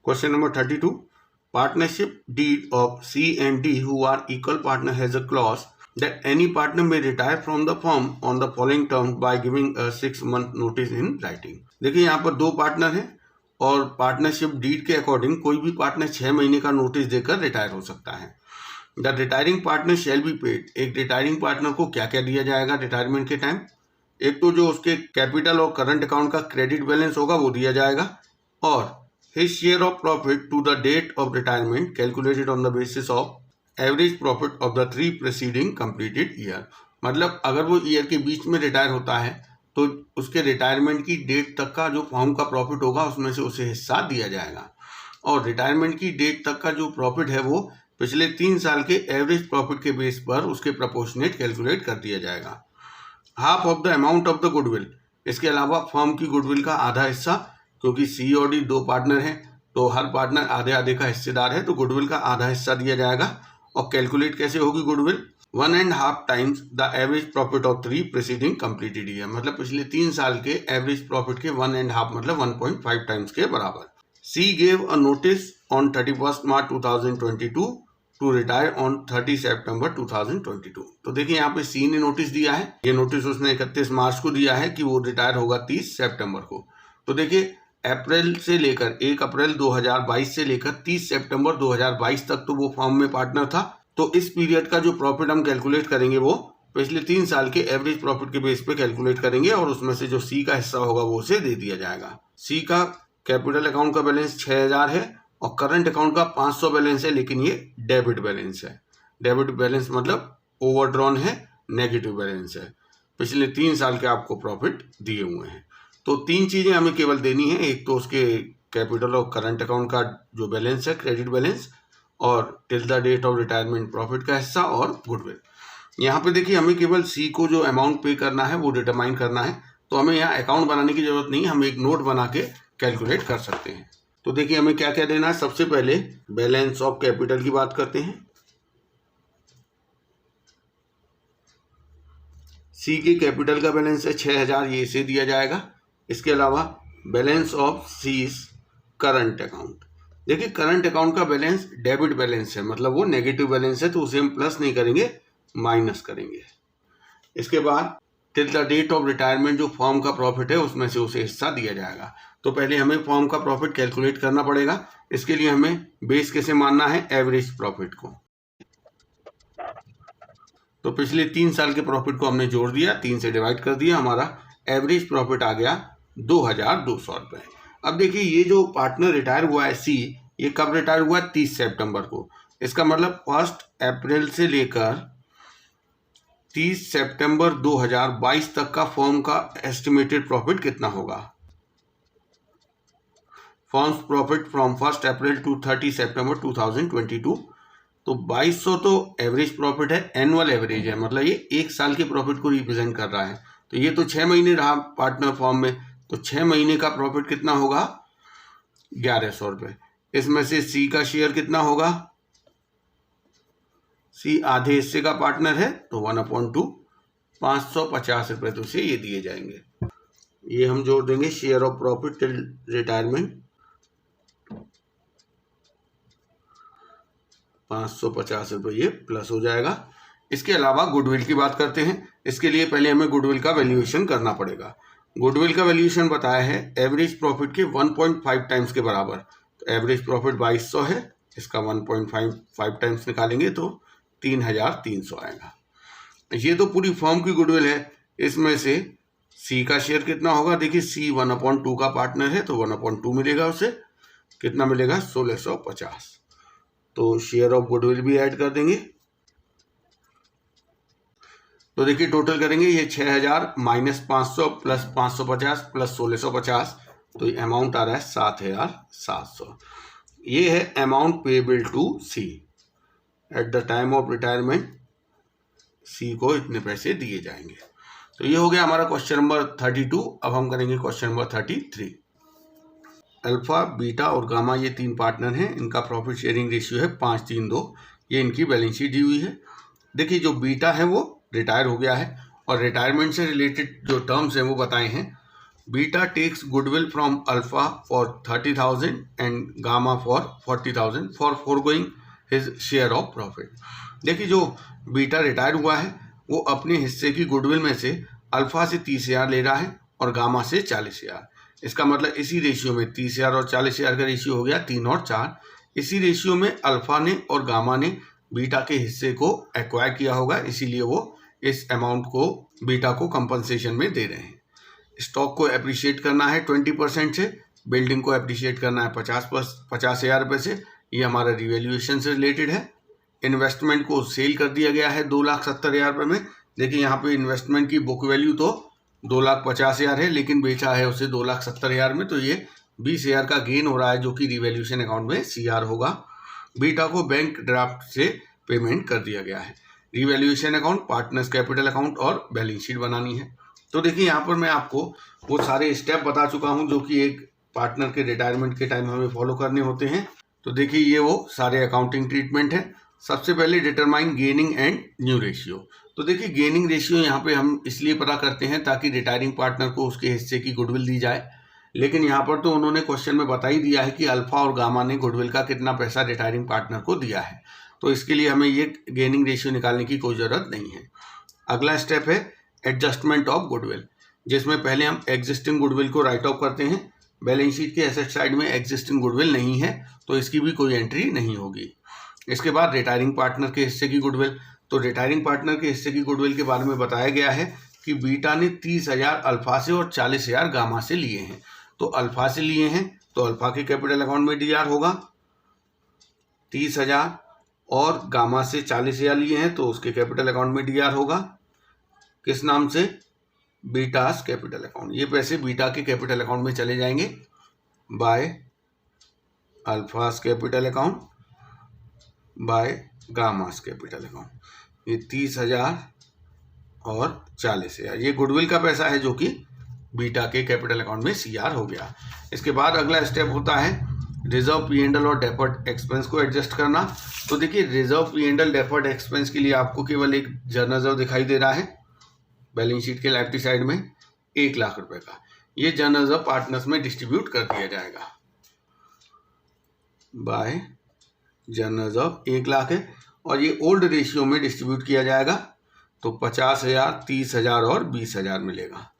Question number 32. Partnership deed of C and D who are equal partner has a clause that any partner may retire from the firm on the following terms by giving a 6-month notice in writing. देखिए यहाँ पर दो partner हैं और partnership deed के according कोई भी partner 6 महीने का नोटिस देकर रिटायर हो सकता है. The retiring partner shall be paid. एक रिटायरिंग पार्टनर को क्या क्या दिया जाएगा रिटायरमेंट के टाइम? एक तो जो उसके कैपिटल और करंट अकाउंट का क्रेडिट बैलेंस होगा वो दिया जाएगा, और his share of profit to the date of retirement calculated on the basis of average profit of the 3 preceding completed year. मतलब अगर वो ईयर के बीच में रिटायर होता है तो उसके रिटायरमेंट की डेट तक का जो फर्म का प्रॉफिट होगा उसमें से उसे हिस्सा दिया जाएगा, और रिटायरमेंट की डेट तक का जो प्रॉफिट है वो पिछले 3 साल के एवरेज प्रॉफिट के बेस पर उसके प्रोपोर्शनेट कैलकुलेट कर दिया जाएगा. Half of the amount of the goodwill. इसके अलावा फर्म की गुडविल का आधा हिस्सा, क्योंकि सी और डी दो पार्टनर हैं तो हर पार्टनर आधे आधे का हिस्सेदार है, तो गुडविल का आधा हिस्सा दिया जाएगा. और कैलकुलेट कैसे होगी goodwill? 1.5 times the average profit of 3 preceding completed year. मतलब पिछले 3 साल के एवरेज प्रॉफिट के 1.5 मतलब 1.5 टाइम्स के बराबर. She gave a notice on 31 March 2022 to retire on 30 सितंबर 2022. तो देखिए यहाँ पे सी ने नोटिस दिया है, ये नोटिस उसने 31 मार्च को दिया है कि वो रिटायर होगा 30 सितंबर को. तो देखिए अप्रैल से लेकर 1 अप्रैल 2022 से लेकर 30 सितंबर 2022 तक तो वो फर्म में पार्टनर था. तो इस पीरियड का जो प्रॉफिट हम कैलकुलेट करेंगे वो पिछले 3 साल के एवरेज प्रॉफिट के बेस पे कैलकुलेट करेंगे, और उसमें से जो सी का हिस्सा होगा वो उसे दे दिया जाएगा. सी का कैपिटल अकाउंट का बैलेंस 6000 है और करंट अकाउंट का 500 बैलेंस है, लेकिन ये डेबिट बैलेंस है. डेबिट बैलेंस मतलब ओवरड्रॉन है, नेगेटिव बैलेंस है. पिछले 3 साल के आपको प्रॉफिट दिए हुए हैं. तो 3 चीज़ें हमें केवल देनी है. एक तो उसके कैपिटल और करंट अकाउंट का जो बैलेंस है क्रेडिट बैलेंस, और till the date of retirement profit का हिस्सा, और गुडविल. यहाँ पे देखिए हमें केवल सी को जो अमाउंट पे करना है वो डिटरमाइन करना है, तो हमें यहाँ अकाउंट बनाने की जरूरत नहीं, हम एक नोट बना के कैलकुलेट कर सकते हैं. तो देखिए हमें क्या क्या देना है. सबसे पहले बैलेंस ऑफ कैपिटल की बात करते हैं. सी के कैपिटल का बैलेंस है 6000, ये इसे दिया जाएगा. इसके अलावा balance of C's current account. देखिए करंट अकाउंट का बैलेंस डेबिट बैलेंस है, मतलब वो नेगेटिव बैलेंस है, तो उसे हम प्लस नहीं करेंगे, माइनस करेंगे. इसके बाद till the date of retirement जो फर्म का प्रॉफिट है उसमें से उसे हिस्सा दिया जाएगा. तो पहले हमें फर्म का प्रॉफिट कैलकुलेट करना पड़ेगा. इसके लिए हमें बेस कैसे मानना है? एवरेज प्रॉफिट को. तो पिछले 3 साल के प्रॉफिट को हमने जोड़ दिया, 3 से डिवाइड कर दिया, हमारा एवरेज प्रॉफिट आ गया 2200 रुपये. अब देखिए ये जो पार्टनर रिटायर हुआ है सी, ये कब रिटायर हुआ है? 30 सितंबर को. इसका मतलब 1 अप्रैल से लेकर 30 सितंबर 2022 तक का फर्म का एस्टिमेटेड प्रॉफिट कितना होगा? Firm's profit from 1 April to 30 सितंबर 2022. तो 2200 तो एवरेज प्रॉफिट है, एनुअल एवरेज है, मतलब ये 1 साल के प्रॉफिट को रिप्रेजेंट कर रहा है. तो ये तो 6 महीने रहा पार्टनर फॉर्म में, तो 6 महीने का प्रॉफिट कितना होगा? 1100 रुपये. इसमें से सी का शेयर कितना होगा? सी आधे हिस्से का पार्टनर है, तो 1/2 550 रुपये तो उसे ये दिए जाएंगे. ये हम जोड़ देंगे share of profit till retirement, 550 रुपये ये प्लस हो जाएगा. इसके अलावा गुडविल की बात करते हैं. इसके लिए पहले हमें गुडविल का वैल्यूएशन करना पड़ेगा. गुडविल का वैल्यूएशन बताया है एवरेज प्रॉफिट के 1.5 टाइम्स के बराबर. तो एवरेज प्रॉफिट 2200 है, इसका 1.5 टाइम्स निकालेंगे तो 3300 आएगा. ये तो पूरी फर्म की गुडविल है. इसमें से सी का शेयर कितना होगा? देखिए सी 1/2 का पार्टनर है, तो 1/2 मिलेगा उसे. कितना मिलेगा? 1650. तो शेयर ऑफ गुडविल भी ऐड कर देंगे. तो देखिए टोटल करेंगे, ये 6000 माइनस 500 प्लस 550 प्लस 1650, तो ये अमाउंट आ रहा है 7700. ये है amount payable to C at the time of retirement. C को इतने पैसे दिए जाएंगे. तो ये हो गया हमारा क्वेश्चन नंबर 32. अब हम करेंगे क्वेश्चन नंबर 33. अल्फा, बीटा और गामा ये 3 पार्टनर हैं. इनका प्रॉफिट शेयरिंग रेशियो है 5:3:2. ये इनकी बैलेंस शीट दी हुई है. देखिए जो बीटा है वो रिटायर हो गया है, और रिटायरमेंट से रिलेटेड जो टर्म्स हैं वो बताए हैं. Beta takes goodwill from Alpha for 30,000 and Gamma for 40,000 for forgoing his share of profit. देखिए जो बीटा रिटायर हुआ है वो अपने हिस्से की गुडविल में से अल्फा से 30,000 ले रहा है और गामा से 40,000। इसका मतलब इसी रेशियो में 30,000 और 40,000 का रेशियो हो गया 3 और 4। इसी रेशियो में अल्फा ने और गामा ने बीटा के हिस्से को एक्वायर किया होगा, इसीलिए वो इस अमाउंट को बीटा को कंपनसेशन में दे रहे हैं। स्टॉक को एप्रिशिएट करना है 20% से, बिल्डिंग को एप्रिशिएट करना है 50,000 रुपये से, ये हमारा रिवैल्यूएशन से रिलेटेड है। इन्वेस्टमेंट को सेल कर दिया गया है 2,70,000 रुपये में। देखिए यहाँ पे इन्वेस्टमेंट की बुक वैल्यू तो 2,50,000 है, लेकिन बेचा है उसे 2,70,000 में, तो ये 20,000 का गेन हो रहा है जो कि रिवैल्यूएशन अकाउंट में CR होगा। बीटा को बैंक ड्राफ्ट से पेमेंट कर दिया गया है। Revaluation account, partners capital account और बैलेंस शीट बनानी है। तो देखिए यहाँ पर मैं आपको वो सारे स्टेप बता चुका हूँ जो कि एक पार्टनर के रिटायरमेंट के टाइम हमें फॉलो करने होते हैं। तो देखिए ये वो सारे अकाउंटिंग ट्रीटमेंट है। सबसे पहले determine gaining and new ratio. तो देखिए गेनिंग रेशियो यहाँ पे हम इसलिए पता करते हैं ताकि रिटायरिंग पार्टनर को उसके हिस्से की गुडविल दी जाए, लेकिन यहाँ पर तो उन्होंने क्वेश्चन में बता ही दिया है कि अल्फा और गामा ने गुडविल का कितना पैसा रिटायरिंग पार्टनर को दिया है, तो इसके लिए हमें ये गेनिंग रेशियो निकालने की कोई ज़रूरत नहीं है। अगला स्टेप है एडजस्टमेंट ऑफ गुडविल, जिसमें पहले हम एग्जिस्टिंग गुडविल को राइट ऑफ करते हैं। बैलेंस शीट के एसेट साइड में एग्जिस्टिंग गुडविल नहीं है तो इसकी भी कोई एंट्री नहीं होगी। इसके बाद रिटायरिंग पार्टनर के हिस्से की गुडविल। तो रिटायरिंग पार्टनर के हिस्से की गुडविल के बारे में बताया गया है कि बीटा ने 30,000 अल्फा से और 40,000 गामा से लिए हैं। तो अल्फा से लिए हैं तो अल्फा के कैपिटल अकाउंट में DR होगा 30,000, और गामा से 40,000 लिए हैं तो उसके कैपिटल अकाउंट में DR होगा किस नाम से, बीटास कैपिटल अकाउंट। ये पैसे बीटा के कैपिटल अकाउंट में चले जाएंगे by Alpha's capital account by Gamma's capital account. ये 30,000 और 40,000 ये गुडविल का पैसा है जो कि बीटा के कैपिटल अकाउंट में CR हो गया। इसके बाद अगला स्टेप होता है रिजर्व P&L और डेफर्ड एक्सपेंस को एडजस्ट करना। तो देखिए रिजर्व P&L डेफर्ड एक्सपेंस के लिए आपको केवल एक जर्नल रिजर्व दिखाई दे रहा है बैलेंस शीट के लेफ्ट साइड में 1 लाख रुपए का। ये जर्नल रिजर्व पार्टनर्स में डिस्ट्रीब्यूट कर दिया जाएगा बाय जर्नल रिजर्व 1 लाख है, और ये ओल्ड रेशियो में डिस्ट्रीब्यूट किया जाएगा तो 50,000, 30,000 और 20,000 मिलेगा।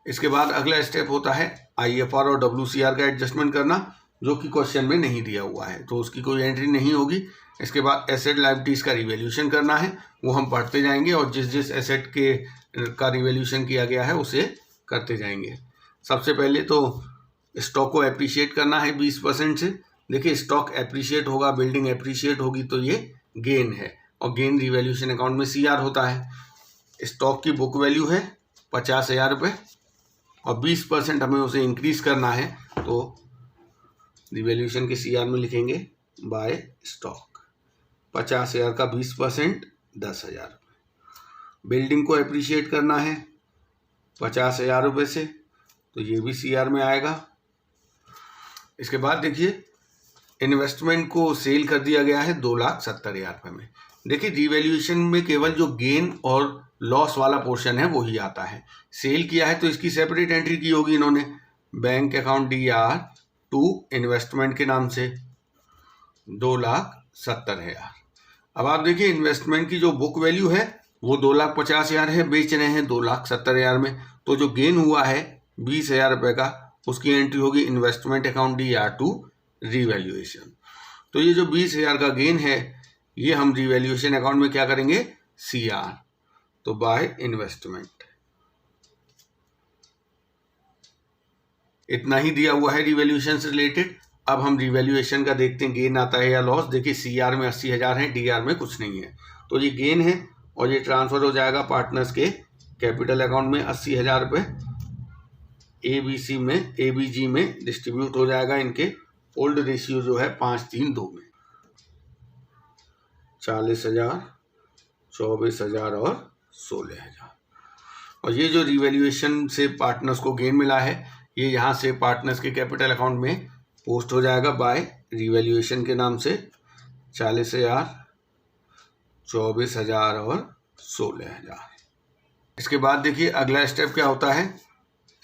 इसके बाद अगला स्टेप होता है IFR और WCR का एडजस्टमेंट करना, जो कि क्वेश्चन में नहीं दिया हुआ है तो उसकी कोई एंट्री नहीं होगी। इसके बाद एसेट लायबिलिटीज का रिवैल्यूएशन करना है, वो हम पढ़ते जाएंगे और जिस जिस एसेट के का रिवैल्यूएशन किया गया है उसे करते जाएंगे। सबसे पहले तो स्टॉक को एप्रिशिएट करना है 20% से। देखिए स्टॉक एप्रिशिएट होगा, बिल्डिंग एप्रिशिएट होगी तो ये गेन है, और गेन रिवैल्यूएशन अकाउंट में CR होता है। स्टॉक की बुक वैल्यू है 50,000 रुपये और 20% हमें उसे इंक्रीज करना है तो रिवैल्यूएशन के CR में लिखेंगे बाय स्टॉक। 50,000 का 20% 10,000 रुपये। बिल्डिंग को एप्रिशिएट करना है 50,000 रुपये से तो ये भी CR में आएगा। इसके बाद देखिए इन्वेस्टमेंट को सेल कर दिया गया है 2,70,000 रुपये में। देखिए रिवैल्यूएशन में केवल जो गेन और लॉस वाला पोर्शन है वही आता है। सेल किया है तो इसकी सेपरेट एंट्री की होगी इन्होंने bank account DR to investment के नाम से 2,70,000। अब आप देखिए इन्वेस्टमेंट की जो बुक वैल्यू है वो 2,50,000 है, बेच रहे हैं 2,70,000 में, तो जो गेन हुआ है 20,000 रुपये का उसकी एंट्री होगी investment account DR to revaluation. तो ये जो 20,000 का गेन है ये हम रिवैल्यूएशन अकाउंट में क्या करेंगे CR, तो बाय इन्वेस्टमेंट। इतना ही दिया हुआ है रिवैल्यूएशन से रिलेटेड। अब हम रिवैल्यूएशन का देखते हैं गेन आता है या लॉस। देखिए CR में 80,000 है, DR में कुछ नहीं है, तो ये गेन है और ये ट्रांसफर हो जाएगा पार्टनर्स के कैपिटल अकाउंट में 80,000 रुपये। ABG में डिस्ट्रीब्यूट हो जाएगा इनके ओल्ड रेशियो जो है 5:3:2 में 40,000, 24,000 और 16,000। और ये जो रिवैल्यूएशन से पार्टनर्स को गेन मिला है ये यहाँ से पार्टनर्स के कैपिटल अकाउंट में पोस्ट हो जाएगा बाय रिवैल्यूएशन के नाम से 40,000, 24,000 और 16,000। इसके बाद देखिए अगला स्टेप क्या होता है,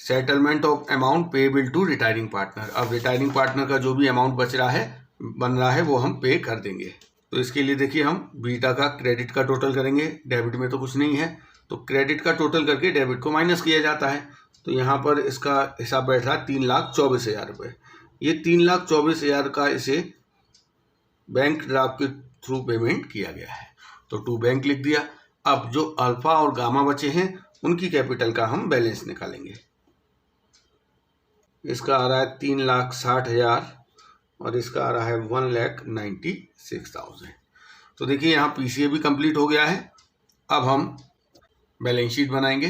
settlement of amount payable to retiring partner. अब रिटायरिंग पार्टनर का जो भी अमाउंट बन रहा है वो हम पे कर देंगे। तो इसके लिए देखिए हम बीटा का क्रेडिट का टोटल करेंगे, डेबिट में तो कुछ नहीं है, तो क्रेडिट का टोटल करके डेबिट को माइनस किया जाता है। तो यहाँ पर इसका हिसाब बैठ रहा है 3,24,000 रुपये। ये 3,24,000 का इसे बैंक ड्राफ्ट के थ्रू पेमेंट किया गया है, तो टू बैंक लिख दिया। अब जो अल्फा और गामा बचे हैं उनकी कैपिटल का हम बैलेंस निकालेंगे। इसका आ रहा है 3,60,000 और इसका आ रहा है 1,96,000। तो देखिए यहाँ पीसीए भी कंप्लीट हो गया है। अब हम बैलेंस शीट बनाएंगे।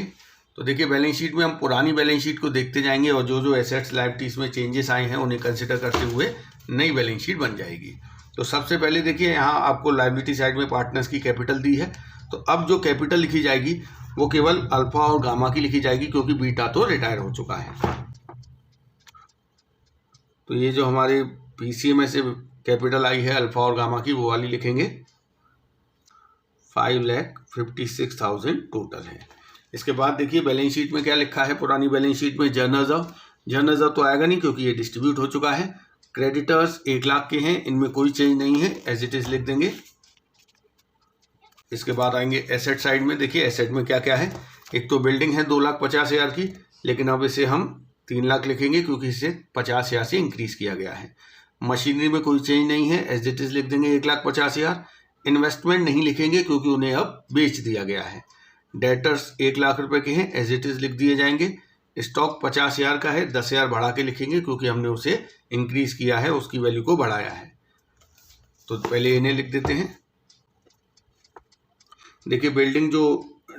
तो देखिए बैलेंस शीट में हम पुरानी बैलेंस शीट को देखते जाएंगे और जो जो एसेट्स लायबिलिटीज में चेंजेस आए हैं उन्हें कंसिडर करते हुए नई बैलेंस शीट बन जाएगी। तो सबसे पहले देखिए यहाँ आपको लायबिलिटी साइड में पार्टनर्स की कैपिटल दी है। तो अब जो कैपिटल लिखी जाएगी वो केवल अल्फा और गामा की लिखी जाएगी, क्योंकि बीटा तो रिटायर हो चुका है। तो ये जो हमारे पीसीए में से कैपिटल आई है अल्फा और गामा की, वो वाली लिखेंगे। 5,56,000 टोटल है। इसके बाद देखिए बैलेंस शीट में क्या लिखा है, पुरानी बैलेंस शीट में जर्नल रिजर्व तो आएगा नहीं क्योंकि ये डिस्ट्रीब्यूट हो चुका है। क्रेडिटर्स 1,00,000 के हैं, इनमें कोई चेंज नहीं है, एज इट इज लिख देंगे। इसके बाद आएंगे एसेट साइड में। देखिए एसेट में क्या क्या है, एक तो बिल्डिंग है 2,50,000 की, लेकिन अब इसे हम 3,00,000 लिखेंगे क्योंकि इसे 50,000 से इंक्रीज किया गया है। मशीनरी में कोई चेंज नहीं है, एज इट इज लिख देंगे 1,50,000। इन्वेस्टमेंट नहीं लिखेंगे क्योंकि उन्हें अब बेच दिया गया है। डेटर्स 1,00,000 रुपए के हैं, एज इट इज लिख दिए जाएंगे। स्टॉक 50,000 का है, 10,000 बढ़ा के लिखेंगे क्योंकि हमने उसे इंक्रीज किया है, उसकी वैल्यू को बढ़ाया है। तो पहले इन्हें लिख देते हैं। देखिए बिल्डिंग जो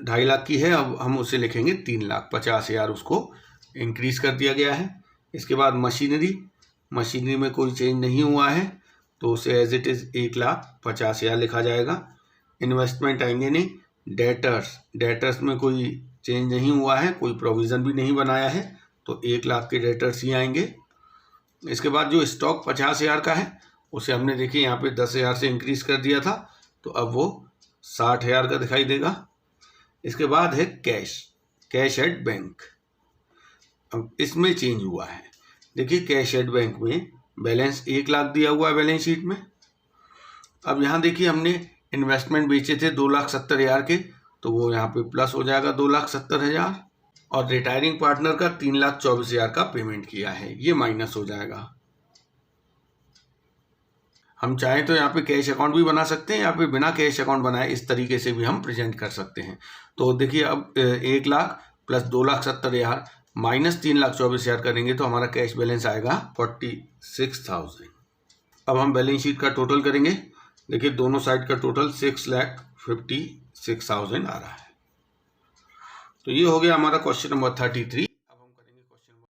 2,50,000 की है, अब हम उसे लिखेंगे 3,00,000, 50,000 उसको इंक्रीज कर दिया गया है। इसके बाद मशीनरी में कोई चेंज नहीं हुआ है, तो उसे एज इट इज 1,50,000 लिखा जाएगा। इन्वेस्टमेंट आएंगे नहीं। डेटर्स में कोई चेंज नहीं हुआ है, कोई प्रोविज़न भी नहीं बनाया है, तो 1,00,000 के डेटर्स ही आएंगे। इसके बाद जो स्टॉक 50,000 का है उसे हमने देखिए यहाँ पे 10,000 से इंक्रीज कर दिया था, तो अब वो 60,000 का दिखाई देगा। इसके बाद है कैश एट बैंक। अब इसमें चेंज हुआ है। देखिए कैश एट बैंक में बैलेंस 1,00,000 दिया हुआ है बैलेंस शीट में। अब यहाँ देखिए हमने इन्वेस्टमेंट बेचे थे 2,70,000 के, तो वो यहाँ पे प्लस हो जाएगा 2,70,000, और रिटायरिंग पार्टनर का 3,24,000 का पेमेंट किया है, ये माइनस हो जाएगा। हम चाहें तो यहाँ पे कैश अकाउंट भी बना सकते हैं, यहाँ पे बिना कैश अकाउंट बनाए इस तरीके से भी हम प्रेजेंट कर सकते हैं। तो देखिए अब 1,00,000 प्लस 2,70,000 माइनस 3,24,000 करेंगे तो हमारा कैश बैलेंस आएगा 46,000। अब हम बैलेंस शीट का टोटल करेंगे। देखिए दोनों साइड का टोटल 6,56,000 आ रहा है। तो ये हो गया हमारा क्वेश्चन नंबर 33।